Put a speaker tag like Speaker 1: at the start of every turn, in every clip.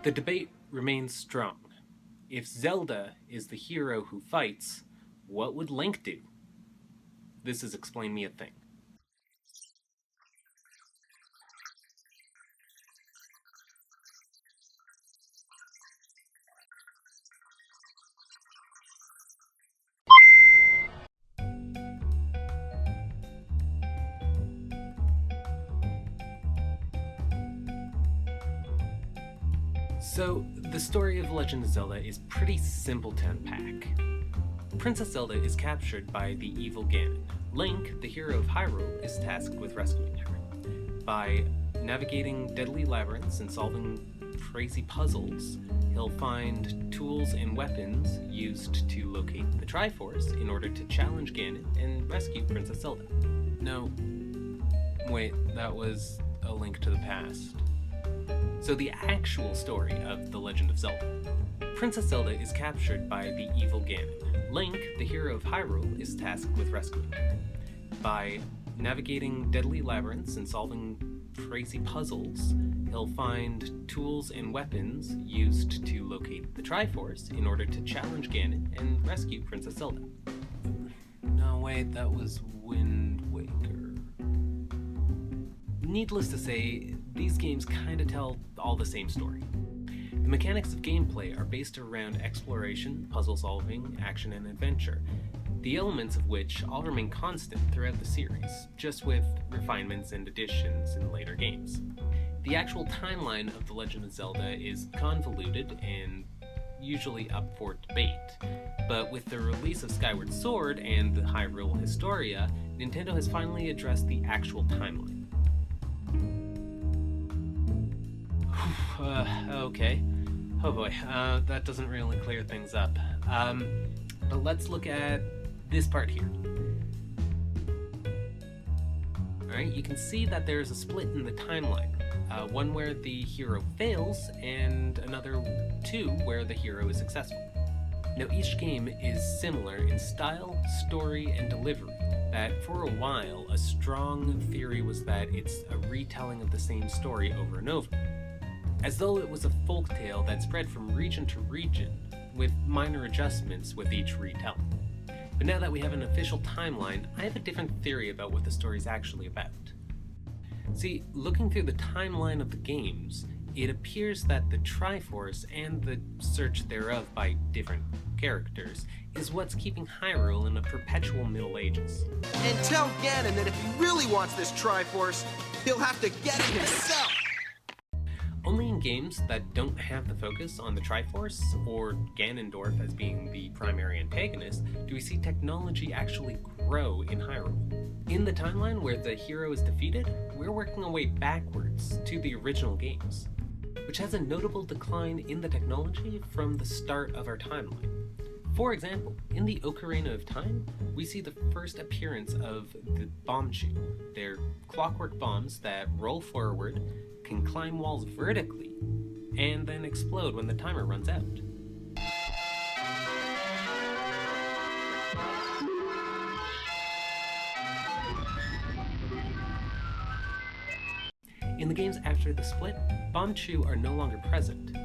Speaker 1: The debate remains strong. If Zelda is the hero who fights, what would Link do? This is Explain Me a Thing. So, the story of Legend of Zelda is pretty simple to unpack. Princess Zelda is captured by the evil Ganon. Link, the hero of Hyrule, is tasked with rescuing her. By navigating deadly labyrinths and solving crazy puzzles, he'll find tools and weapons used to locate the Triforce in order to challenge Ganon and rescue Princess Zelda. No, wait, that was A Link to the Past. So the actual story of The Legend of Zelda. Princess Zelda is captured by the evil Ganon. Link, the hero of Hyrule, is tasked with rescuing her. By navigating deadly labyrinths and solving crazy puzzles, he'll find tools and weapons used to locate the Triforce in order to challenge Ganon and rescue Princess Zelda. No, wait, that was Wind Waker. Needless to say, these games kinda tell all the same story. The mechanics of gameplay are based around exploration, puzzle solving, action, and adventure, the elements of which all remain constant throughout the series, just with refinements and additions in later games. The actual timeline of The Legend of Zelda is convoluted and usually up for debate, but with the release of Skyward Sword and the Hyrule Historia, Nintendo has finally addressed the actual timeline. Okay. Oh boy, that doesn't really clear things up. But let's look at this part here. Alright, you can see that there's a split in the timeline. One where the hero fails, and another two where the hero is successful. Now each game is similar in style, story, and delivery. That for a while, a strong theory was that it's a retelling of the same story over and over, as though it was a folktale that spread from region to region, with minor adjustments with each retelling. But now that we have an official timeline, I have a different theory about what the story's actually about. See, looking through the timeline of the games, it appears that the Triforce and the search thereof by different characters is what's keeping Hyrule in a perpetual Middle Ages.
Speaker 2: And tell Ganon that if he really wants this Triforce, he'll have to get it himself!
Speaker 1: Only in games that don't have the focus on the Triforce, or Ganondorf as being the primary antagonist, do we see technology actually grow in Hyrule. In the timeline where the hero is defeated, we're working our way backwards to the original games, which has a notable decline in the technology from the start of our timeline. For example, in the Ocarina of Time, we see the first appearance of the Bombchu. They're clockwork bombs that roll forward, can climb walls vertically, and then explode when the timer runs out. In the games after the split, Bombchu are no longer present.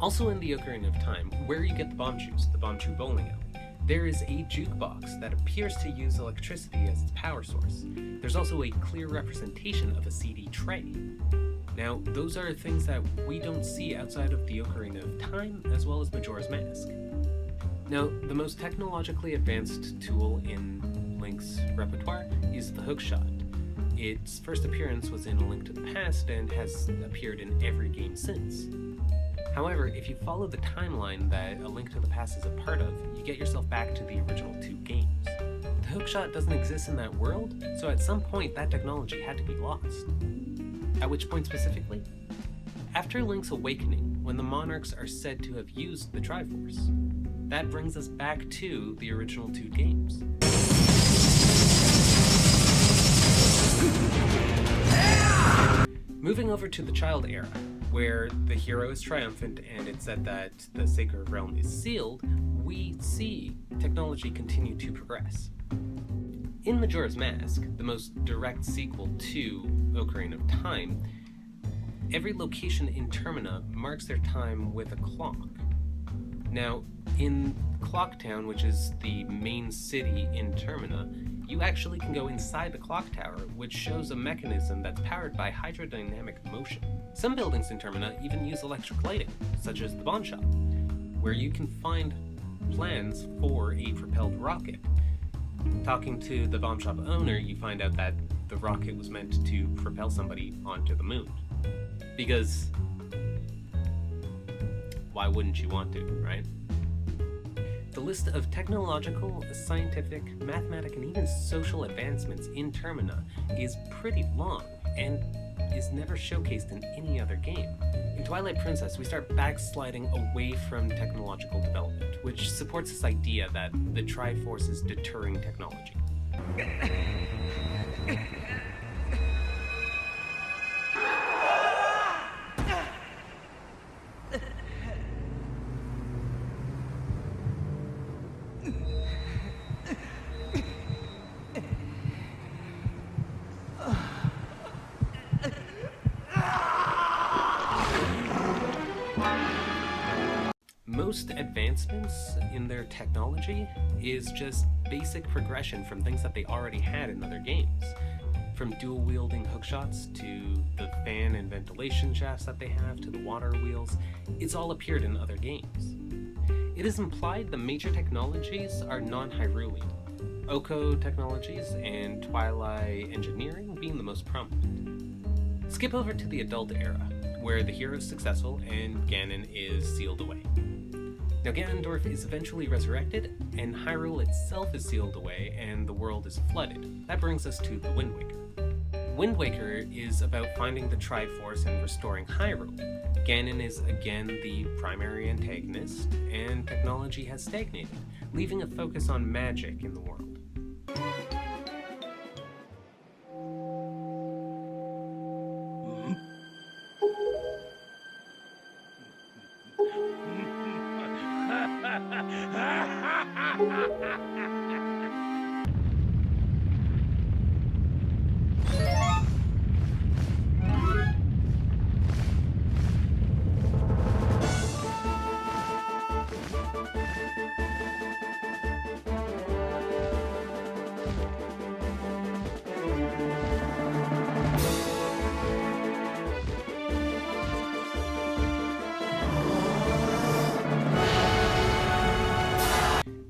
Speaker 1: Also in the Ocarina of Time, where you get the Bombchus, the Bombchu bowling alley, there is a jukebox that appears to use electricity as its power source. There's also a clear representation of a CD tray. Now, those are things that we don't see outside of the Ocarina of Time, as well as Majora's Mask. Now, the most technologically advanced tool in Link's repertoire is the hookshot. Its first appearance was in A Link to the Past and has appeared in every game since. However, if you follow the timeline that A Link to the Past is a part of, you get yourself back to the original two games. The hookshot doesn't exist in that world, so at some point that technology had to be lost. At which point specifically? After Link's awakening, when the monarchs are said to have used the Triforce. That brings us back to the original two games. Moving over to the Child era, where the hero is triumphant and it's said that the Sacred Realm is sealed, we see technology continue to progress. In Majora's Mask, the most direct sequel to Ocarina of Time, Every location in Termina marks their time with a clock. Now, in Clock Town, which is the main city in Termina, you actually can go inside the clock tower, which shows a mechanism that's powered by hydrodynamic motion. Some buildings in Termina even use electric lighting, such as the Bomb Shop, where you can find plans for a propelled rocket. Talking to the Bomb Shop owner, you find out that the rocket was meant to propel somebody onto the moon. Because why wouldn't you want to, right? The list of technological, scientific, mathematic, and even social advancements in Termina is pretty long and is never showcased in any other game. In Twilight Princess, we start backsliding away from technological development, which supports this idea that the Triforce is deterring technology. Most advancements in their technology is just basic progression from things that they already had in other games. From dual-wielding hookshots to the fan and ventilation shafts that they have to the water wheels, it's all appeared in other games. It is implied the major technologies are non-Hyrulean, Oko technologies and Twilight engineering being the most prominent. Skip over to the adult era, where the hero is successful and Ganon is sealed away. Now Ganondorf is eventually resurrected, and Hyrule itself is sealed away, and the world is flooded. That brings us to the Wind Waker. Wind Waker is about finding the Triforce and restoring Hyrule. Ganon is again the primary antagonist, and technology has stagnated, leaving a focus on magic in the world.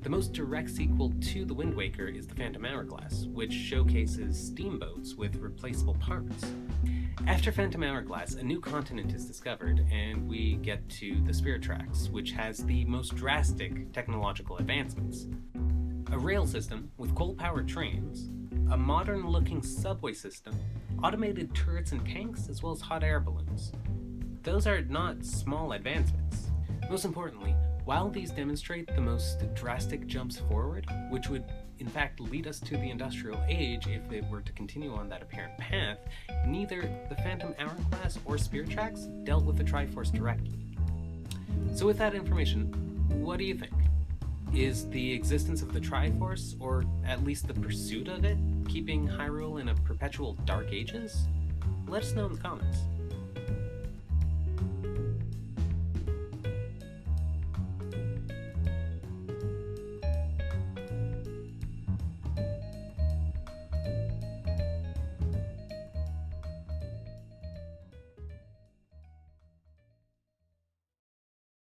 Speaker 1: The most direct sequel to The Wind Waker is The Phantom Hourglass, which showcases steamboats with replaceable parts. After Phantom Hourglass, a new continent is discovered, and we get to the Spirit Tracks, which has the most drastic technological advancements. A rail system with coal-powered trains, a modern-looking subway system, automated turrets and tanks, as well as hot air balloons. Those are not small advancements. Most importantly, while these demonstrate the most drastic jumps forward, which would in fact lead us to the Industrial Age if it were to continue on that apparent path, neither the Phantom Hourglass or Spirit Tracks dealt with the Triforce directly. So with that information, what do you think? Is the existence of the Triforce, or at least the pursuit of it, keeping Hyrule in a perpetual Dark Ages? Let us know in the comments.